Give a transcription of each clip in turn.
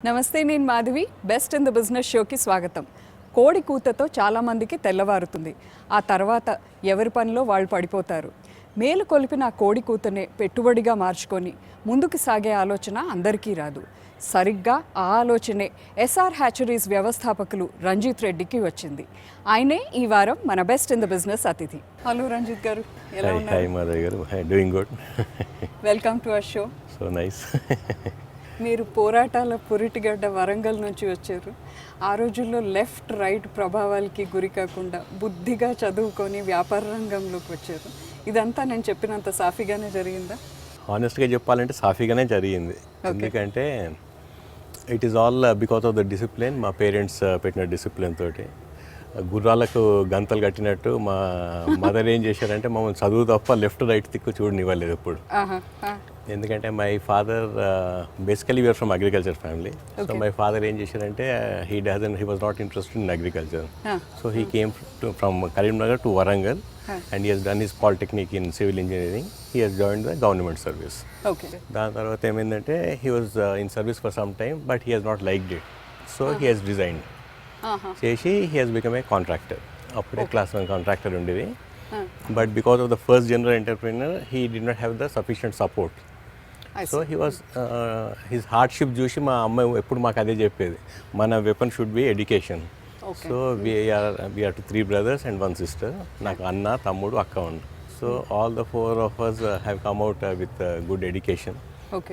నమస్తే, నేను Madhavi. Best in the business షోకి స్వాగతం. కోడి కూతతో చాలామందికి తెల్లవారుతుంది. ఆ తర్వాత ఎవరి పనిలో వాళ్ళు పడిపోతారు. మేలు కొలిపిన ఆ కోడి కూతనే పెట్టుబడిగా మార్చుకొని ముందుకు సాగే ఆలోచన అందరికీ రాదు. సరిగ్గా ఆ ఆలోచనే ఎస్ఆర్ హ్యాచరీస్ వ్యవస్థాపకులు రంజిత్ రెడ్డికి వచ్చింది. ఆయనే ఈ వారం మన బెస్ట్ ఇన్ ద బిజినెస్ అతిథి. హలో రంజిత్ గారు, ఎలా ఉన్నారు? హాయ్ మాధవి గారు, doing good. Welcome to our show. So nice. మీరు పోరాటాల పురిటిగడ్డ వరంగల్ నుంచి వచ్చారు. ఆ రోజుల్లో లెఫ్ట్ రైట్ ప్రభావాలకి గురి కాకుండా బుద్ధిగా చదువుకొని వ్యాపార రంగంలోకి వచ్చారు. ఇదంతా నేను చెప్పినంత సాఫీగానే జరిగిందా? హానెస్ట్గా చెప్పాలంటే సాఫీగానే జరిగింది. ఎందుకంటే it is all because of the discipline. మా పేరెంట్స్ పెట్టిన డిసిప్లిన్ తోటి గుర్రాలకు గంతలు కట్టినట్టు మా మదర్ ఏం చేశారంటే మమ్మల్ని చదువు తప్ప లెఫ్ట్ రైట్ దిక్కు చూడనివ్వలేదు ఎప్పుడు. ఎందుకంటే my father basically we're from agriculture family. So my father ఏం చేశారంటే he was not interested in agriculture. So he came from Karimnagar to Warangal and he has done his polytechnic in civil engineering. He has joined the government service. Okay. దాని తర్వాత ఏమైందంటే he was in service for some time but he has not liked it. So he has resigned. చేసి he has become a contractor. అప్పుడే class 1 contractor ఉండేది. But because of the first general entrepreneur he did not have the sufficient support. So he was his చూసి మా అమ్మ ఎప్పుడు మాకు అదే చెప్పేది, మన weapon should be education. So we're 3 brothers and 1 sister. నాకు అన్న, తమ్ముడు, అక్క ఉంది. So all the 4 of us have come out with good education.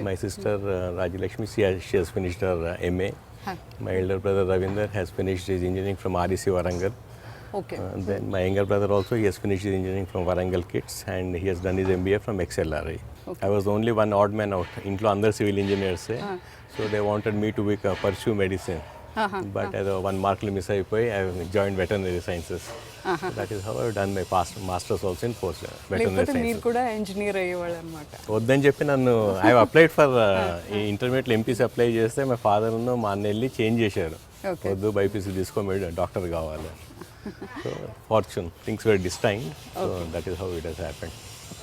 My sister Rajilakshmi, she has finished her MA. My elder brother Ravinder has finished his engineering from REC Warangal. Then my younger brother also, he has finished his engineering from Warangal Kids and he has done his MBA from XLRI. I was the only one odd man out. ఇంట్లో అందరు civil engineers. So they wanted me to pursue medicine. But ఏదో 1 mark miss అయిపోయి I join veterinary sciences. That is how I done my masters also in post veterinary sciences. మీరు కూడా engineer అయ్యేవాళ్ళు అన్నమాట. వద్దని చెప్పి నన్ను I applied for intermediate MPC apply చేస్తే మా ఫాదర్ మా అన్న వెళ్ళి చేంజ్ చేశారు. వద్దు, బైపీసీ తీసుకో, డాక్టర్ కావాలి. So fortune things were destined. So that is how it has happened.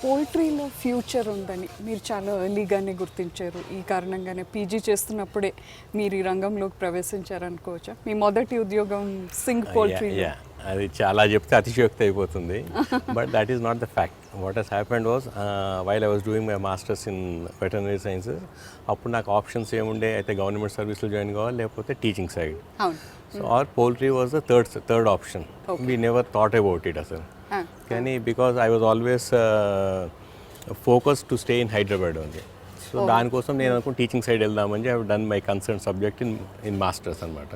పోల్ట్రీలో ఫ్యూచర్ ఉందని మీరు చాలా ఎర్లీగానే గుర్తించారు. ఈ కారణంగానే పీజీ చేస్తున్నప్పుడే మీరు ఈ రంగంలోకి ప్రవేశించారనుకోవచ్చా? మీ మొదటి ఉద్యోగం సింగ్ పోల్ట్రీ. అది చాలా చెప్తే అతిశయోక్తి అయిపోతుంది. But that is not the fact. What has happened was while I was doing my masters in veterinary sciences, అప్పుడు నాకు ఆప్షన్స్ ఏముండే, అయితే గవర్నమెంట్ సర్వీస్లో జాయిన్ కావాలి లేకపోతే teaching side. So or poultry was the third option. We never thought about it అసలు. కానీ because I was always focus to stay in Hyderabad only. So దానికోసం నేను అనుకుని టీచింగ్ సైడ్ వెళ్దామని I done my concern subject in masters అనమాట.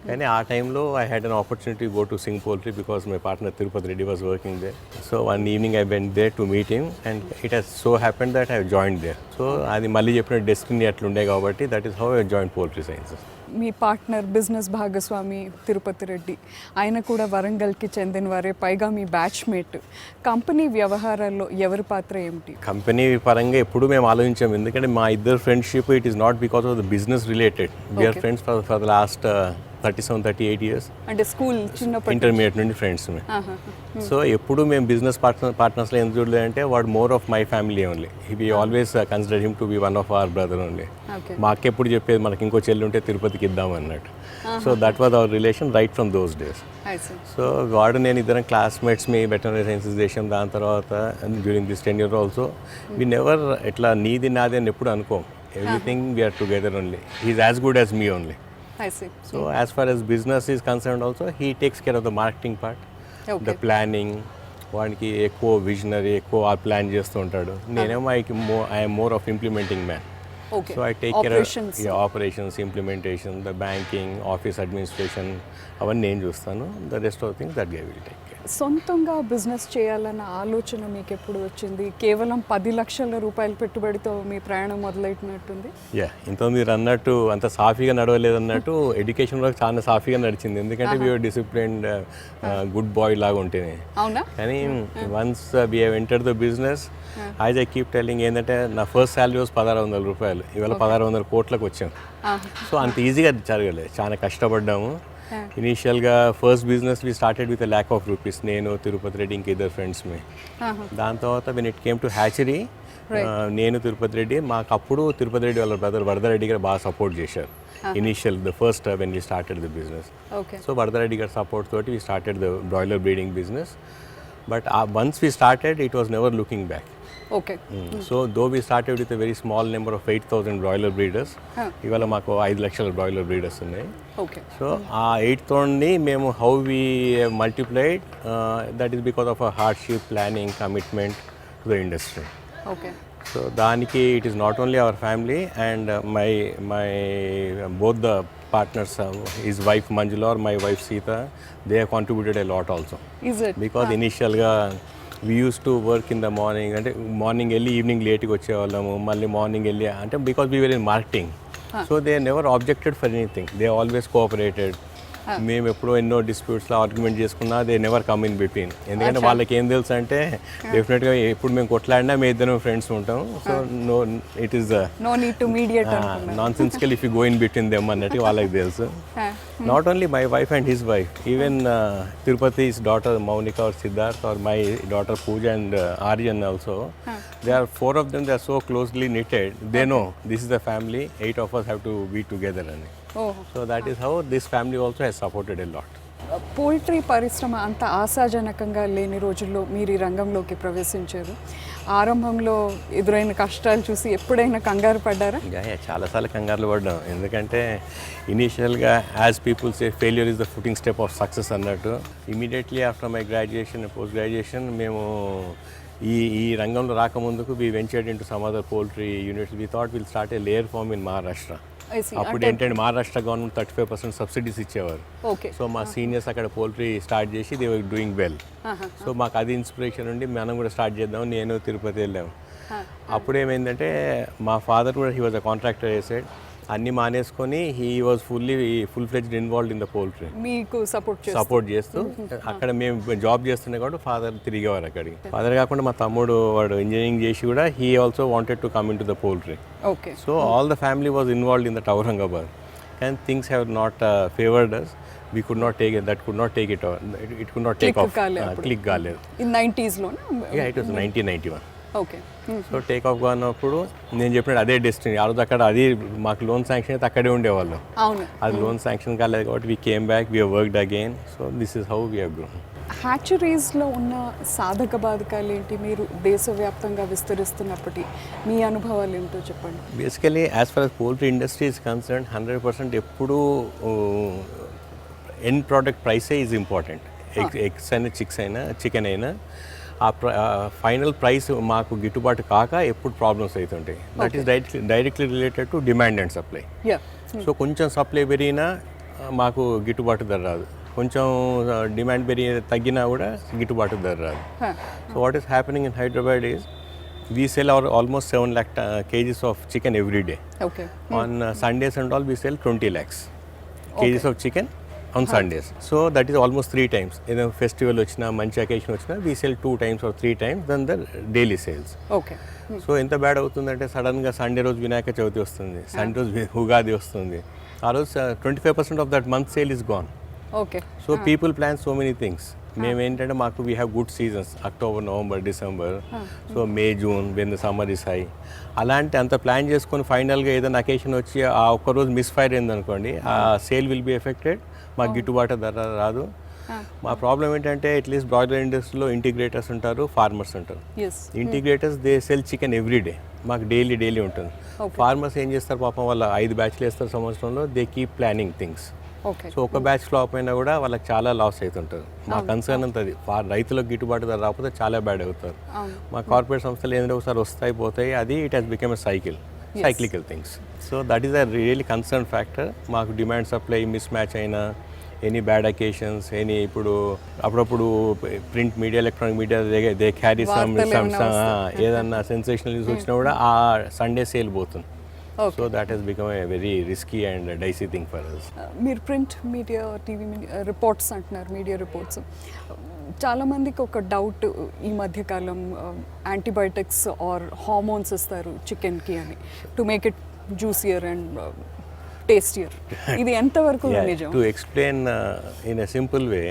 కానీ ఆ టైంలో I had an opportunity go to Singh poultry because my partner Tirupathi Reddy was working there. So one evening I went they to meet him and it has so happened that I join they. So అది మళ్ళీ చెప్పిన destiny అట్లుండే కాబట్టి that is how I join poultry sciences. Me partner, business భాగస్వామి తిరుపతి రెడ్డి, ఆయన కూడా వరంగల్కి చెందిన వారే, పైగా మీ బ్యాచ్మేట్. కంపెనీ వ్యవహారాల్లో ఎవరి పాత్ర ఏమిటి? కంపెనీ పరంగా ఎప్పుడు మేము ఆలోచించాము, ఎందుకంటే మా ఇద్దరు friendship it is not because of the business related. We're friends for the last 37-38 years. అంటే స్కూల్ చిన్నప్పటి ఇంటర్మీడియట్ నుండి ఫ్రెండ్స్. సో ఎప్పుడు మేము బిజినెస్ పార్ట్నర్స్లో ఎందుకు చూడలేదంటే వాడు more of my family only. We always consider him to be one of our brother only. మా అక్క ఎప్పుడు చెప్పేది మనకి ఇంకో చెల్లి ఉంటే తిరుపతికి ఇద్దాం అన్నట్టు. So that was our relation right from those days. So వాడు నేను ఇద్దరం క్లాస్మేట్స్ మీ వెటర్నరీ సైన్సెస్ చేసాం. దాని తర్వాత during this tenure also we never ఇట్లా నీది నాది అని ఎప్పుడు అనుకోం. Everything we are together only. He is as good as me only. So as far as business is concerned also, he takes care of the marketing part, the planning. వానికి ఎక్కువ visionary, ఎక్కువ plan చేస్తూ ఉంటాడు. నేనేమో I'm more of implementing man. So I take care of operations, implementation, the banking, office administration, అవన్నీ నేను చూస్తాను. The rest of things that I will take care. సొంతంగా బిజినెస్ చేయాలన్న ఆలోచన మీకు ఎప్పుడు వచ్చింది? కేవలం 10 లక్షల రూపాయల పెట్టుబడితో మీ ప్రయాణం మొదలైనట్టుంది. ఇంత మీరు అన్నట్టు అంత సాఫీగా నడవలేదు అన్నట్టు ఎడ్యుకేషన్ వరకు చాలా సాఫీగా నడిచింది. ఎందుకంటే వీఆర్ డిసిప్లిన్డ్, గుడ్ బాయ్ లాగా ఉంటేనే. అవునా? కానీ once we have entered the business, as I keep telling, ఏంటంటే నా ఫస్ట్ శాలరీ వాజ్ 1600 రూపాయలు. ఇవాళ 1600 కోట్లకు వచ్చాం. సో అంత ఈజీగా జరగలేదు, చాలా కష్టపడ్డాము. ఇనీషియల్గా first business we started with $1,00,000 rupees, నేను, తిరుపతి రెడ్డి, ఇంక ఇద్దరు ఫ్రెండ్స్ మీ. దాని తర్వాత when it came to hatchery నేను తిరుపతి రెడ్డి, మాకు అప్పుడు తిరుపతి రెడ్డి వాళ్ళ బ్రదర్ వరదరెడ్డి గారు బాగా సపోర్ట్ చేశారు. Initial the first when we started the business. Okay. So Varadareddy గారి సపోర్ట్ తోటి we started the broiler breeding business. But once we started it was never looking back. Okay. So though we started with a very small number of 8,000 broiler breeders. ఇవాళ మాకు 5 లక్షల broiler breeders ఉన్నాయి. Okay. So ఆ 8,000ని మేము how we multiplied, that is because of a hardship, planning, commitment to the industry. Okay. So దానికి it is not only our family and my both the partners, his wife Manjula or my wife Sita, they have contributed a lot also. Is it? Because initial ga we used to work in the morning, అంటే morning వెళ్ళి evening లేట్గా వచ్చేవాళ్ళము, మళ్ళీ morning వెళ్ళి అంటే because we were in marketing. So they never objected for anything, they always cooperated. మేము ఎప్పుడో ఎన్నో డిస్ప్యూట్స్లో argument చేసుకున్నా they never come in between. ఎందుకంటే వాళ్ళకి ఏం తెలుసు అంటే డెఫినెట్గా ఎప్పుడు మేము కొట్లాడినా మేము ఇద్దరం ఫ్రెండ్స్ ఉంటాం. So no it is no need to mediate non sensical if you go in between them అన్నట్టు వాళ్ళకి తెలుసు. Not only my wife and his wife, even Tirupati's daughter Maunika or Siddharth or my daughter Pooja and Aryan also, they are 4 of them, they are so closely knitted, they know this is the family, 8 of us have to be together. So that is how this family also has supported a lot. Poultry పరిశ్రమ అంత ఆశాజనకంగా లేని రోజుల్లో మీరు ఈ రంగంలోకి ప్రవేశించారు. ఆరంభంలో ఎదురైన కష్టాలు చూసి ఎప్పుడైనా కంగారు పడ్డారా? చాలాసార్లు కంగారులు పడ్డాం. ఎందుకంటే ఇనీషియల్గా as people say failure is the footing step of success అన్నట్టు. Immediately after my graduation, post graduation మేము ఈ రంగంలో రాకముందుకు we ventured into some other poultry units. We thought will start a layer farm in Maharashtra. అప్పుడు ఏంటంటే Maharashtra government 35% subsidies ఇచ్చేవారు. So మా seniors అక్కడ పోల్ట్రీ స్టార్ట్ చేసి they were doing well. So మాకు అది ఇన్స్పిరేషన్ ఉండి మనం కూడా స్టార్ట్ చేద్దాం, నేను తిరుపతి వెళ్ళాము. అప్పుడు ఏమైందంటే మా ఫాదర్ కూడా హీ వాజ్ అ కాంట్రాక్టర్ చేసాడు, అన్నీ మానేసుకొని he was full fledged involved in the poultry. మీకు సపోర్ట్ చేస్తూ అక్కడ మేము జాబ్ చేస్తుండే కాబట్టి ఫాదర్ తిరిగేవారు అక్కడికి. ఫాదర్ కాకుండా మా తమ్ముడు వాడు ఇంజనీరింగ్ చేసి కూడా he also wanted to come in to the poultry. Okay. So all the family was involved in that Aurangabad. కానీ things have not favoured us. We could not take it, that could not take it, it could not take off, click కాలేదు. In 90s లోనే? Yeah, it was 1991. Okay. So take off కానప్పుడు నేను చెప్పినట్టు అదే destiny. ఆ రోజు అక్కడ అది మాకు లోన్ శాంక్షన్ అయితే అక్కడే ఉండేవాళ్ళం. అవును. అది లోన్ శాంక్షన్ కాలేదు కాబట్టి we came back, we worked again. So this is how we have grown. హ్యాచరీస్లో ఉన్న సాధక బాధకాలు ఏంటి? మీరు దేశవ్యాప్తంగా విస్తరిస్తున్నప్పటి మీ అనుభవాలు ఏంటో చెప్పండి. Basically as far as poultry industry is concern 100% ఎప్పుడూ ఎండ్ ప్రోడక్ట్ ప్రైసే ఈజ్ ఇంపార్టెంట్. ఎగ్స్ అయినా చికెన్ అయినా ఆ ఫైనల్ ప్రైస్ మాకు గిట్టుబాటు కాక ఎప్పుడు ప్రాబ్లమ్స్ అవుతుంటాయి. That is directly related to demand and supply. So కొంచెం సప్లై పెరిగినా మాకు గిట్టుబాటు ధర రాదు, కొంచెం డిమాండ్ తగ్గినా కూడా గిట్టుబాటు ధర రాదు. So what is happening in Hyderabad is we sell our almost 7 lakh kgs of chicken every day. Okay. On Sundays and all we sell 20 lakhs kgs of chicken on Sundays. So that is almost 3 times. In a festival ochina, manchi occasion ochina, we sell 2 times or 3 times than the daily sales. Okay. So ఎంత bad అవుతుందంటే సడన్గా Sunday రోజు వినాయక చవితి వస్తుంది, Sunday రోజు ఉగాది వస్తుంది, ఆ రోజు 25% of that month sale is gone. Okay. So people plan so many things. మేము ఏంటంటే మాకు we have good seasons, October, November, December, so May, June when the summer is high. అలాంటి అంత ప్లాన్ చేసుకొని ఫైనల్గా ఏదైనా అకేషన్ వచ్చి ఆ ఒక్కరోజు మిస్ఫైర్ అయిందనుకోండి, ఆ సేల్ విల్ బి ఎఫెక్టెడ్, మాకు గిట్టుబాటు ధర రాదు. మా ప్రాబ్లం ఏంటంటే అట్లీస్ట్ బ్రాయిలర్ ఇండస్ట్రీలో ఇంటిగ్రేటర్స్ ఉంటారు, ఫార్మర్స్ ఉంటారు. Integrators they sell chicken every day, మాకు డైలీ ఉంటుంది. ఫార్మర్స్ ఏం చేస్తారు పాపం, వాళ్ళ 5 బ్యాచ్లు వేస్తారు సంవత్సరంలో, they keep planning things. So ఒక బ్యాచ్ ఫ్లాప్ అయినా కూడా వాళ్ళకి చాలా లాస్ అవుతుంటారు. మా కన్సర్న్ అంతా అది, రైతులకు గిట్టుబాటు ధర రాకపోతే చాలా బ్యాడ్ అవుతారు. మా కార్పొరేట్ సంస్థలు ఏంటంటే ఒకసారి వస్తాయి పోతాయి, అది it has become a cyclical things. So that is a really concern factor. మాకు డిమాండ్ సప్లై మిస్ మ్యాచ్ అయినా, ఎనీ బ్యాడ్ అకేషన్స్, ఎనీ ఇప్పుడు అప్పుడప్పుడు print media, electronic media they carry some ఏదన్నా సెన్సేషనల్ న్యూస్ వచ్చినా కూడా ఆ సండే సేల్ పోతుంది. So that has become a very risky and dicey thing for us. మీరు print media, TV media reports అంటున్నారు, media reports. చాలామందికి ఒక డౌట్ ఈ మధ్యకాలం, యాంటీబయాటిక్స్ ఆర్ హార్మోన్స్ ఇస్తారు చికెన్కి అని to make it juicier and tastier. ఇది ఎంతవరకు నిజం? To explain in a simple way,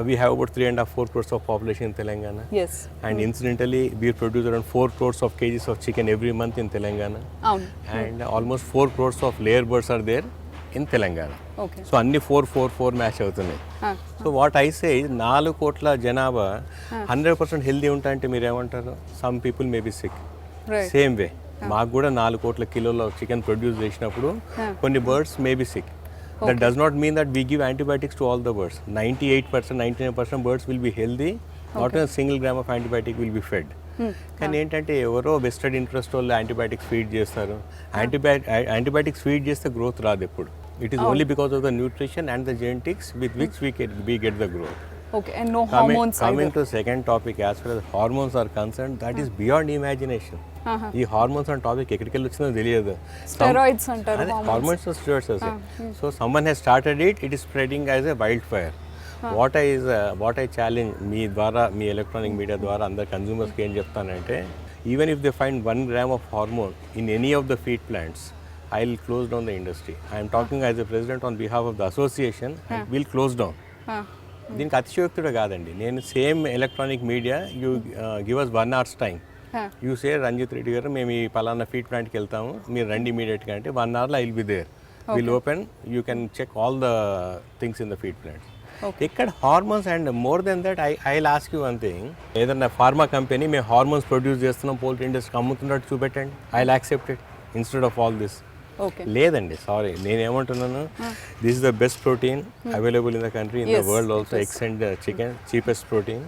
we have about 3.5-4 crores of population in Telangana. Yes And incidentally, we produce around 4 crores of kgs of chicken every month in Telangana. అవును And almost 4 crores of layer birds are there in Telangana. Okay so అన్ని 4 match అవుతున్నాయి. So what I say 4 కోట్ల జనాభా 100% healthy ఉంటాయంటే మీరు ఏమంటారు? Some people may be sick. Right same way మాకు కూడా 4 కోట్ల కిలోల చికెన్ ప్రొడ్యూస్ చేసినప్పుడు కొన్ని birds may be sick. That does not mean that we give antibiotics to all the birds. 98%, 99% birds will be healthy. Not a single gram of antibiotic will be fed. కానీ ఏంటంటే ఎవరో vested interest వాళ్ళు antibiotics feed చేస్తారు. Antibiotics feed చేస్తే growth రాదు ఎప్పుడు. It is only because of the nutrition and the genetics with which we get the growth. Okay and no hormones Coming to second topic, as far as hormones are concerned, that is beyond imagination. ఈ hormones అనే topic ఎక్కడికి వెళ్ళి వచ్చిందో తెలియదు. Steroids అంటారు hormones steroids. So someone has started it is spreading as a wild fire. What I challenge మీ ద్వారా, మీ ఎలక్ట్రానిక్ మీడియా ద్వారా అందరు కన్జ్యూమర్స్కి ఏం చెప్తానంటే, even if they find 1 gram of hormone in any of the feed plants, I'll close down the industry. I am talking as a president on behalf of the association, and we'll close down. దీనికి అతిశయోక్తుడు కాదండి. నేను same electronic media, you give us 1 hour's time. You say Ranjith Reddy garu మేము ఈ పలానా feed ప్లాంట్కి వెళ్తాము, మీరు రండి ఇమీడియట్గా అంటే 1 hourలో I will be there. Will open, you can check all the things in the feed plants. ఇక్కడ hormones and more then that I ask you one thing. ఏదన్నా ఫార్మా కంపెనీ మేము హార్మోన్స్ ప్రొడ్యూస్ చేస్తున్నాం, పోల్ట్రీ ఇండస్ట్రీకి అమ్ముతున్నట్టు చూపెట్టండి. I will accept it instead of all this. Okay లేదండి, sorry, నేనేమంటున్నాను, this is the best protein available in the country, in the world also. Eggs and chicken cheapest protein.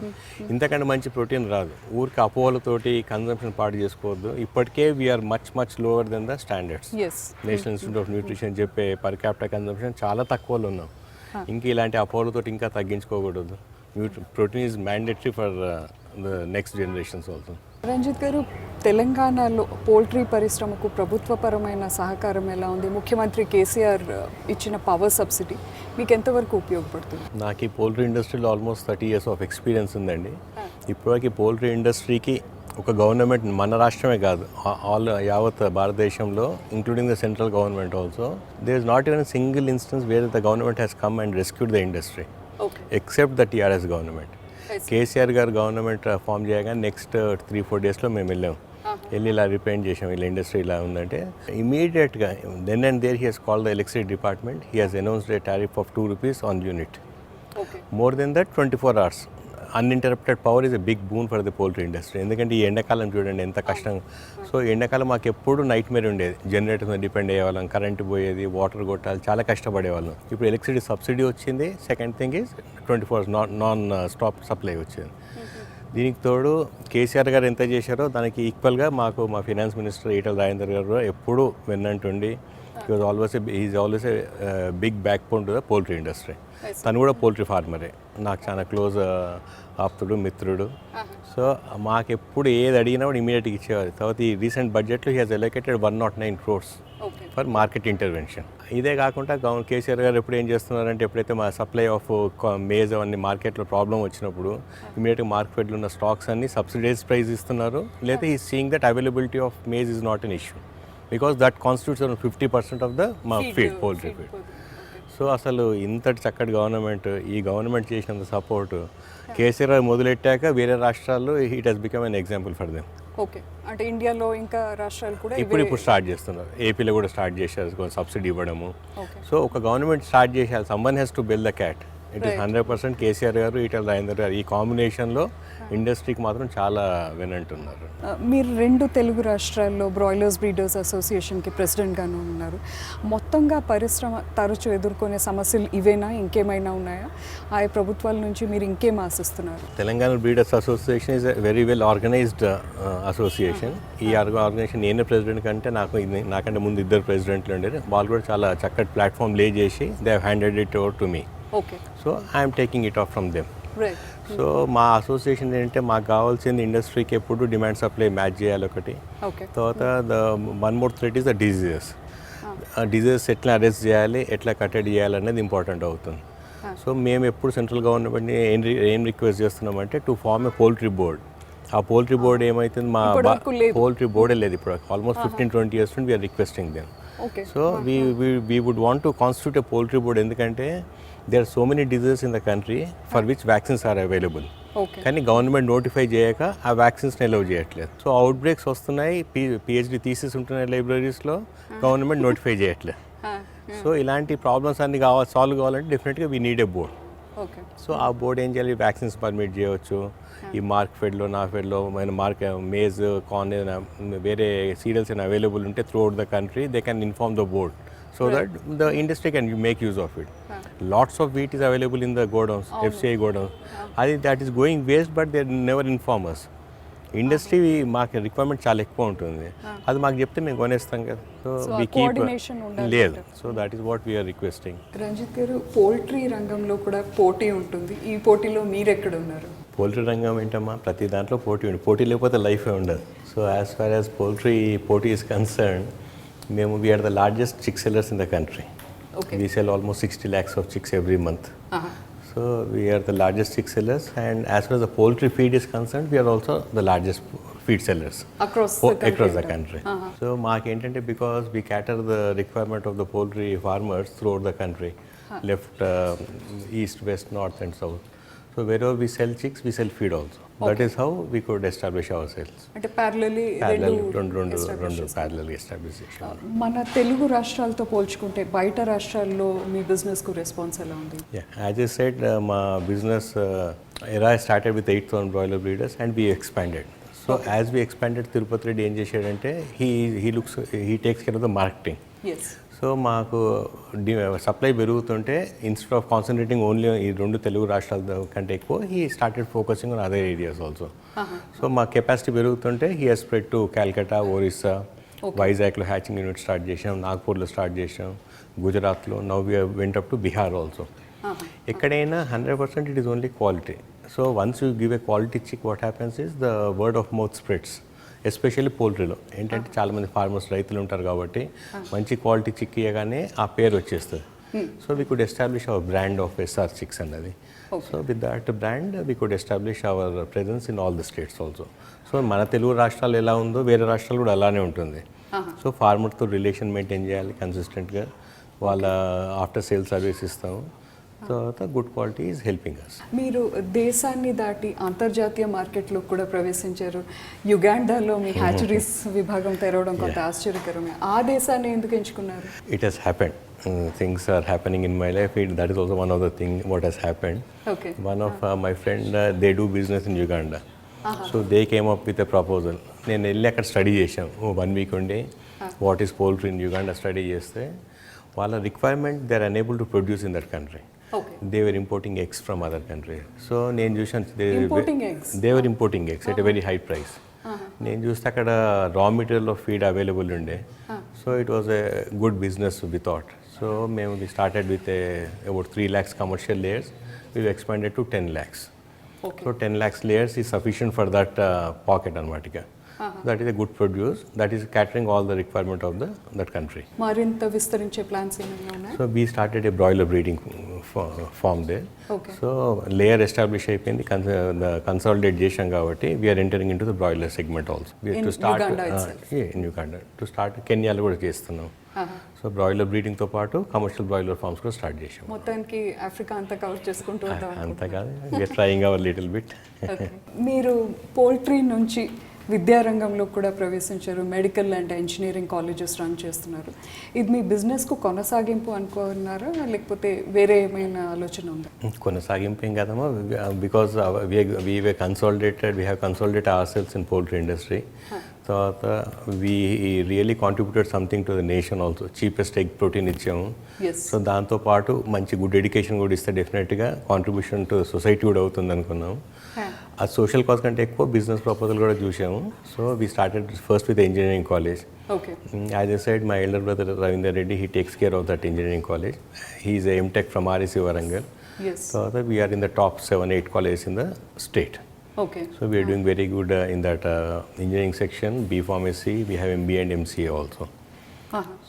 ఇంతకంటే మంచి protein రాదు. ఊరికి అపోహలతోటి కన్సంప్షన్ పాటు చేసుకోవద్దు. ఇప్పటికే we are much lower than the standards. As national institute of nutrition చెప్పే per capita consumption చాలా తక్కువలో ఉన్నాం. ఇంకా ఇలాంటి అపోహలతోటి ఇంకా తగ్గించుకోకూడదు. Protein is mandatory for the next generations also. Ranjith గారు, తెలంగాణలో పోల్ట్రీ పరిశ్రమకు ప్రభుత్వపరమైన సహకారం ఎలా ఉంది? ముఖ్యమంత్రి కేసీఆర్ ఇచ్చిన పవర్ సబ్సిడీ మీకు ఎంతవరకు ఉపయోగపడుతుంది? నాకు ఈ పోల్ట్రీ ఇండస్ట్రీలో ఆల్మోస్ట్ 30 years ఆఫ్ ఎక్స్పీరియన్స్ ఉందండి. ఇప్పటివరకు పోల్ట్రీ ఇండస్ట్రీకి ఒక గవర్నమెంట్, మన రాష్ట్రమే కాదు, ఆల్ యావత్ భారతదేశంలో, including the central government also, there is not even single instance where the government has come and rescued the industry, except the TRS government. KCR garu government form చేయగానే నెక్స్ట్ 3-4 daysలో మేము వెళ్ళాము. వెళ్ళి ఇలా రిప్రజెంట్ చేసాం, ఇలా ఇండస్ట్రీ ఇలా ఉందంటే ఇమీడియట్గా then and there he has called the electricity department. He has announced a tariff of 2 rupees on unit. More then that 24 hours uninterrupted power is a big boon for the poultry industry. ఎందుకంటే ఈ ఎండాకాలం చూడండి ఎంత కష్టం. So ఎండాకాలం మాకు ఎప్పుడు night Meyer ఉండేది. జనరేటర్ మీద డిపెండ్ అయ్యేవాళ్ళం, కరెంట్ పోయేది, వాటర్ కొట్టాలి, చాలా కష్టపడేవాళ్ళం. ఇప్పుడు ఎలక్ట్రిసిటీ సబ్సిడీ వచ్చింది. Second thing is 24 hours non stop supply వచ్చింది. దీనికి తోడు కేసీఆర్ గారు ఎంత చేశారో దానికి ఈక్వల్గా మాకు మా ఫైనాన్స్ మినిస్టర్ ఈటల రాజేందర్ గారు ఎప్పుడూ వెన్నంటుండి, is always a big backbone to the poultry industry. తను కూడా పోల్ట్రీ ఫార్మరే, నాకు చాలా క్లోజ్ ఆప్తుడు, మిత్రుడు. సో మాకు ఎప్పుడు ఏది అడిగినా కూడా ఇమీడియట్గా ఇచ్చేవారు. తర్వాత ఈ రీసెంట్ బడ్జెట్లో he has allocated 109 crores for market intervention. ఇదే కాకుండా కేసీఆర్ గారు ఎప్పుడు ఏం చేస్తున్నారంటే, ఎప్పుడైతే మా సప్లై ఆఫ్ మేజ్ అవన్నీ మార్కెట్లో ప్రాబ్లం వచ్చినప్పుడు ఇమీడియట్గా మార్కెట్లో ఉన్న స్టాక్స్ అన్ని సబ్సిడైజ్ ప్రైస్ ఇస్తున్నారు. లేదా ఈ seeing that availability of maize is not an issue, because that constitutes around 50% of the మా ఫీడ్, పోల్ట్రీ ఫీడ్. సో అసలు ఇంతటి చక్కటి గవర్నమెంట్, ఈ గవర్నమెంట్ చేసినంత సపోర్ట్ కేసీఆర్ మొదలెట్టాక వేరే రాష్ట్రాల్లో it has become an example for them. Okay, అంటే ఇండియాలో ఇంకా రాష్ట్రాలు కూడా ఇప్పుడు స్టార్ట్ చేస్తున్నారు. ఏపీలో కూడా స్టార్ట్ చేశారు కొంచెం సబ్సిడీ ఇవ్వడము. సో ఒక గవర్నమెంట్ స్టార్ట్ చేసేయాలి. Someone has to build the cat. It is 100% KCR గారు, ఈటల రాజేందర్ గారు, ఈ కాంబినేషన్లో ఇండస్ట్రీకి మాత్రం చాలా వినంటున్నారు. మీరు 2 తెలుగు రాష్ట్రాల్లో బ్రాయిలర్స్ బ్రీడర్స్ అసోసియేషన్కి ప్రెసిడెంట్గాను ఉన్నారు. మొత్తంగా పరిశ్రమ తరచూ ఎదుర్కొనే సమస్యలు ఇవేనా, ఇంకేమైనా ఉన్నాయా? ఆయా ప్రభుత్వాల నుంచి మీరు ఇంకేం ఆశిస్తున్నారు? Telangana breeders association is very well organised association. ఈ ఆర్గనైజేషన్ నేనే ప్రెసిడెంట్ కంటే నాకంటే ముందు 2 ప్రెసిడెంట్లు ఉండేది. వాళ్ళు కూడా చాలా చక్కటి ప్లాట్ఫామ్ లే చేసి they have handed it over to me. Okay, so I'm taking it of from them. So మా అసోసియేషన్ ఏంటంటే, మాకు కావాల్సింది ఇండస్ట్రీకి ఎప్పుడు డిమాండ్ సప్లై మ్యాచ్ చేయాలి ఒకటి. తర్వాత one more threat is the diseases. Diseases ఎట్లా అరెస్ట్ చేయాలి, ఎట్లా కట్టడి చేయాలి అనేది ఇంపార్టెంట్ అవుతుంది. సో మేము ఎప్పుడు సెంట్రల్ గవర్నమెంట్ని ఏం రిక్వెస్ట్ చేస్తున్నామంటే, to form a poultry board. ఆ పోల్ట్రీ బోర్డ్ ఏమవుతుంది, మా పోల్ట్రీ బోర్డే లేదు ఇప్పుడు. ఆల్మోస్ట్ 15-20 years నుండి we're requesting them. So we would want to constitute a poultry board. ఎందుకంటే there are so many diseases in the country for which vaccines are available. Okay కానీ government notify చేయక ఆ వ్యాక్సిన్స్ని allow చేయట్లేదు. So out breaks వస్తున్నాయి, PhD thesis ఉంటున్నాయి లైబ్రరీస్లో, government notify చేయట్లేదు. So ఇలాంటి problems అన్ని సాల్వ్ కావాలంటే డెఫినెట్గా we need a board. Okay so ఆ బోర్డ్ ఏం చేయాలి, వ్యాక్సిన్స్ పర్మిట్ చేయవచ్చు. ఈ మార్క్ ఫెడ్లో, నా ఫెడ్లో మేజ్, కార్న్ వేరే సీరియల్స్ అయినా అవైలబుల్ ఉంటే through out the country they can inform the board so that the industry can make use of it. Lots of wheat is available in the godowns, FCI godowns. That is going waste, but they never inform us. Industry మాకు requirement చాలా ఎక్కువ ఉంటుంది, అది మాకు చెప్తే మేము కొనేస్తాం కదా. So ఆ వి కీప్ coordination ఉండాలి లేదు. So that is what we're requesting. Ranjith garu, poultry రంగంలో కూడా పోటీ ఉంటుంది. ఈ పోటీలో మీరు ఎక్కడ ఉన్నారు? పోల్ట్రీ రంగం ఏంటమ్మా, ప్రతి దాంట్లో పోటీ ఉంది. పోటీ లేకపోతే లైఫే ఉండదు. So as far as poultry పోటీ ఈస్ కన్సర్న్, మేము we're the largest chick sellers in the country. Okay. We sell almost 60 lakhs of chicks every month. So we are the largest chick sellers, and as far as the poultry feed is concerned, we are also the largest feed sellers Across the country. So మాకు ఏంటంటే, because we cater the requirement of the poultry farmers throughout the country, left, east, west, north and south. So wherever we sell chicks, we sell feed also. That is how we could establish ourselves. అంటే parallelly రెండు parallel establish చేసాం. మన తెలుగు రాష్ట్రాలతో పోల్చుకుంటే బయట రాష్ట్రాల్లో మీ బిజినెస్కు response ఎలా ఉంది? Yeah, as I said, my business era started with 8,000 broiler breeders and we expanded. So as we expanded, Tirupati Reddy ఏం చేశాడంటే, he takes care of the marketing. Yes. So మాకు సప్లై పెరుగుతుంటే, ఇన్స్టెడ్ ఆఫ్ కాన్సన్ట్రేటింగ్ ఓన్లీ ఈ రెండు తెలుగు రాష్ట్రాల కంటే ఎక్కువ, he started focusing on other areas also. So మా కెపాసిటీ పెరుగుతుంటే he has spread to Calcutta, Orissa, వైజాగ్లో హ్యాచింగ్ యూనిట్ స్టార్ట్ చేసాం, నాగ్పూర్లో స్టార్ట్ చేసాం, గుజరాత్లో, now we went up to Bihar also. ఎక్కడైనా 100% it is only quality. So once you give a quality chick, what happens is the word of mouth spreads. Especially పోల్ట్రీలో ఏంటంటే, చాలామంది farmers, రైతులు ఉంటారు కాబట్టి మంచి క్వాలిటీ చిక్ ఇవ్వగానే ఆ పేరు వచ్చేస్తుంది. So we could establish our brand of SR chicks అన్నది. So with that brand we could establish our presence in all the states also. So మన తెలుగు రాష్ట్రాలు ఎలా ఉందో వేరే రాష్ట్రాలు కూడా అలానే ఉంటుంది. సో ఫార్మర్తో రిలేషన్ మెయింటైన్ చేయాలి కన్సిస్టెంట్గా, వాళ్ళ ఆఫ్టర్ సేల్ సర్వీస్ ఇస్తాము. తర్వాత good quality is helping us. మీరు దేశాన్ని దాటి అంతర్జాతీయ మార్కెట్లో కూడా ప్రవేశించారు. యుగాండాలో మీ హ్యాచరీస్ విభాగం తెరవడం కొంత ఆశ్చర్యకరమే. ఆ దేశాన్ని ఎందుకు ఎంచుకున్నారు? It has happened. Things are happening in my life. That is also one of the things what has happened. Okay. One of my friend, they do business in Uganda. So they came up with a proposal. నేను వెళ్ళి అక్కడ study చేశాను 1 week ఉండి, what is poultry in Uganda study చేస్తే, వాళ్ళ requirement they are unable to produce in that country. They were importing eggs from other countries. So నేను చూసాను, they were importing eggs at a very high price. నేను చూస్తే అక్కడ raw material of feed available ఉండే. So it was a good business we thought. So మేము we started with about 3 lakhs commercial layers. We expanded to 10 lakhs. So 10 lakhs layers is sufficient for that pocket అనమాట. That is a good produce that is catering all the requirement of that country. మరింత విస్తరించే plans ఏమైనా ఉన్నాయా? So we started a broiler breeding farm there. Okay. So layer established అయిపోయింది, consolidate చేశాం కాబట్టి we are entering into the broiler segment also. We have to start Uganda itself. in Uganda. To start కెన్యాలో కూడా చేస్తున్నాం. So broiler breeding తో పాటు commercial broiler forms కూడా start చేసాం. మొత్తానికి ఆఫ్రికా అంతా కవర్ చేసుకుంటూ వద్దాం. అంతా కాదు, we are trying our little bit. మీరు పోల్ట్రీ నుంచి విద్యారంగంలో కూడా ప్రవేశించారు. Medical and engineering colleges run చేస్తున్నారు. ఇది మీ బిజినెస్కు కొనసాగింపు అనుకున్నారా, లేకపోతే వేరే ఏమైనా ఆలోచన ఉందా? కొనసాగింపు ఏం కాదమ్మా, because we have consolidated our sales in poultry industry. తర్వాత we really contributed something to the nation also. Cheapest egg protein ఇచ్చాము. సో దాంతోపాటు మంచి గుడ్ ఎడ్యుకేషన్ కూడా ఇస్తే డెఫినెట్గా కాంట్రిబ్యూషన్ టు సొసైటీ కూడా అవుతుంది అనుకున్నాం. ఆ సోషల్ కాజ్ కంటే ఎక్కువ బిజినెస్ ప్రపోజల్ కూడా చూసాము. So we started first with engineering college. As I said, my elder brother Ravinder Reddy, he takes care of that engineering college. He is a MTech from RSC Warangal. తర్వాత we're in the top 7-8 colleges in the state. Okay. So we are doing very good in that engineering section, B Pharmacy, we have MBA and MCA also.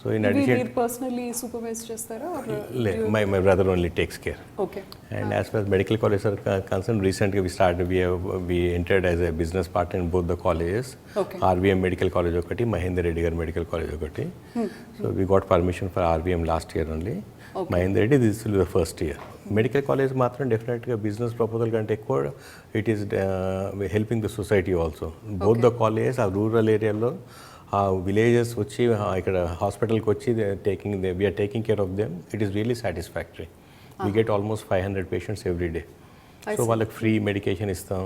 So in addition, మీరు personally supervise చేస్తారా? my brother only takes care. Okay. And as far as medical colleges are concerned, recently we entered as a business partner in both the colleges. Okay. RVM Medical College ఒకటి, Mahendra Reddy Garu Medical College ఒకటి. So we got permission for RVM last year only. Mahender Reddy this will the first year. Medical college మాత్రం డెఫినెట్గా business proposal కంటే ఎక్కువ it is helping the society also. Both the colleges ఆ rural ఏరియాలో ఆ villages వచ్చి ఇక్కడ హాస్పిటల్కి వచ్చి we're taking care of them. It is really satisfactory. We get almost 500 patients every day. So వాళ్ళకి ఫ్రీ మెడికేషన్ ఇస్తాం.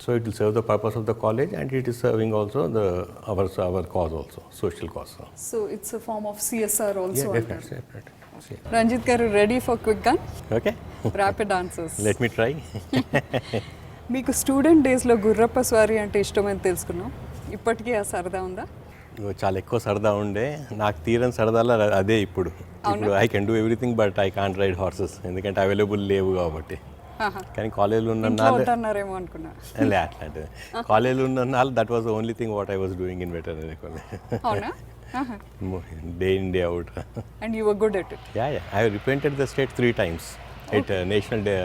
So it will serve the purpose of the college and it is serving also our cause also, social cause. So it's a form of CSR also. Definitely. Ranjith గారు ready for quick gun? Okay. Rapid answers. Let me try. మీకు student డేస్లో గుర్రప్ప స్వారీ అంటే ఇష్టమని తెలుసుకున్నాం. ఇప్పటికీ ఆ సరదా ఉందా? చాలా ఎక్కువ సరదా ఉండే. నాకు తీరని సరదాలో అదే ఇప్పుడు I can do everything but I can't ride horses, ఎందుకంటే అవైలబుల్ లేవు కాబట్టి. కానీ కాలేజ్లో ఉన్న అన్నారేమో అనుకున్నా. అట్లాంటిది కాలేజ్లో ఉన్న that was the only thing what I was doing in veterinary college. Day in, day out. And you were good at it? Yeah. I represented the state 3 times at National Day,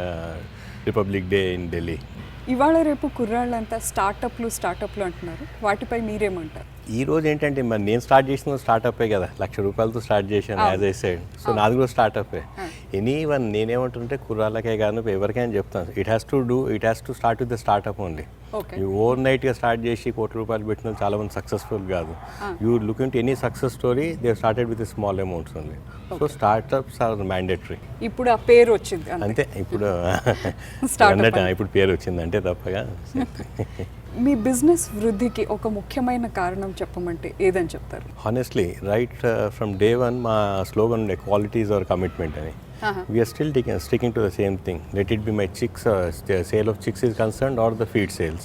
Republic Day in Delhi. ఇవాళ రేపు కుర్రాళ్ళంతా స్టార్టప్లు అంటున్నారు. వాటిపై మీరేమంటారు? ఈ రోజు ఏంటంటే మరి నేను స్టార్ట్ చేసిన స్టార్టప్పే కదా, ₹1,00,000 స్టార్ట్ చేశాను యాజ్ ఐ సైడ్. సో నాది కూడా స్టార్టప్పే. ఎనీవన్ నేనేమంటుంటే కుర్రాళ్ళకే కాదు ఎవరికైనా చెప్తాను, it has to start with the startup only. Over నైట్గా స్టార్ట్ చేసి ₹1,00,00,000 పెట్టిన చాలా మంది సక్సెస్ఫుల్ కాదు. You look into any success story they started with small amounts only. So startups are mandatory. ఇప్పుడు ఆ పేరు వచ్చింది అంతే. ఇప్పుడు ఇప్పుడు పేరు వచ్చింది అంటే తప్పగా. మీ బిజినెస్ వృద్ధికి ఒక ముఖ్యమైన కారణం చెప్పమంటే ఏదని చెప్తారు? హానెస్ట్లీ రైట్ ఫ్రమ్ డే 1 మా స్లోగన్ ఉండే క్వాలిటీ ఈజ్ అవర్ కమిట్మెంట్ అని. We're still sticking to the same thing. Let it be my chicks, sale of chicks is concerned or the feed sales.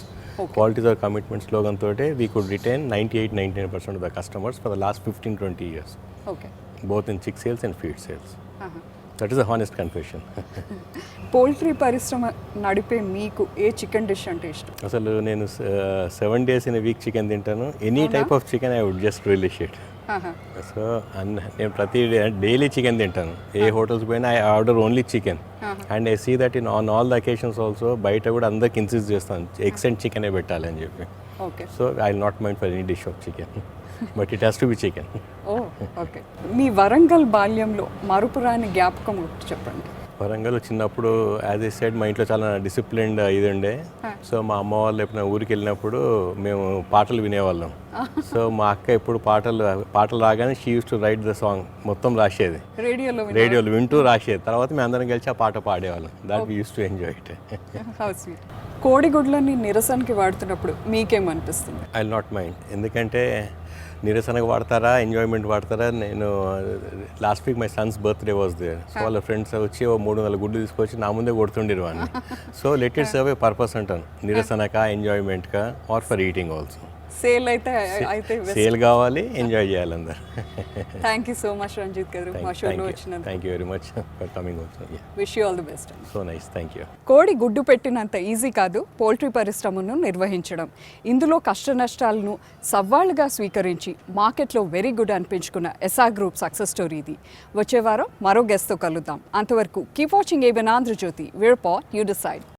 Quality is our commitment slogan తోటే we could retain 98-99% of the customers for the last 15-20 years. Okay. Both in chick sales and feed sales. That is a honest confession. Poultry పరిశ్రమ నడిపే మీకు ఏ chicken dish అంటే ఇష్టం? అసలు నేను 7 days in a week chicken తింటాను. Any type of chicken I would just relish it. So నేను ప్రతి డైలీ చికెన్ తింటాను. ఏ హోటల్స్ పోయినా I order only chicken. And I see that on all the occasions also బయట కూడా అందరికి insist చేస్తాను ఎగ్స్ అండ్ చికెనే పెట్టాలని చెప్పి. So I will not mind for any dish of chicken, but it has to be chicken. Okay. మీ వరంగల్ బాల్యంలో మరుపురాని జ్ఞాపకం ఒకటి చెప్పండి. వరంగల్ చిన్నప్పుడు యాజ్ ఏ సైడ్ మా ఇంట్లో చాలా డిసిప్లిన్డ్ ఇది ఉండే. సో మా అమ్మ వాళ్ళు ఎప్పుడైనా ఊరికి వెళ్ళినప్పుడు మేము పాటలు వినేవాళ్ళం. సో మా అక్క ఎప్పుడు పాటలు రాగానే she use to right the song, మొత్తం రాసేది రేడియోలో వింటూ రాసేది. తర్వాత మేము అందరం కలిసి ఆ పాట పాడేవాళ్ళం. That we used to enjoy it. కోడిగుడ్లని నిరసనకి వాడుతున్నప్పుడు మీకేమనిపిస్తుంది? ఐ విల్ నాట్ మైండ్, ఎందుకంటే నిరసనకు వాడతారా ఎంజాయ్మెంట్ వాడతారా. నేను last week my sons birthday was there. So వాళ్ళ ఫ్రెండ్స్ వచ్చి 300 గుడ్లు తీసుకొచ్చి నా ముందే కొడుతుండేరు వాడిని. So let it serve a purpose అంటాను, నిరసనకా ఎంజాయ్మెంట్కా or for eating also. Sale అయితే సేల్ కావాలి, ఎంజాయ్ చేయాలి అందరు. Thank you so much Ranjit garu మా షోలో వచ్చినందుకు. Thank you very much for coming also. Wish you all the best. So nice, thank you. కోడి గుడ్డు పెట్టినంత ఈజీ కాదు పోల్ట్రీ పరిశ్రమను నిర్వహించడం. ఇందులో కష్ట నష్టాలను సవాళ్లుగా స్వీకరించి మార్కెట్లో వెరీ గుడ్ అనిపించుకున్న ఎస్ఆర్ గ్రూప్ సక్సెస్ స్టోరీ ఇది. వచ్చే వారం మరో గెస్ట్తో కలుద్దాం. అంతవరకు keep watching ABN Andhrajyothy. Where pot you decide.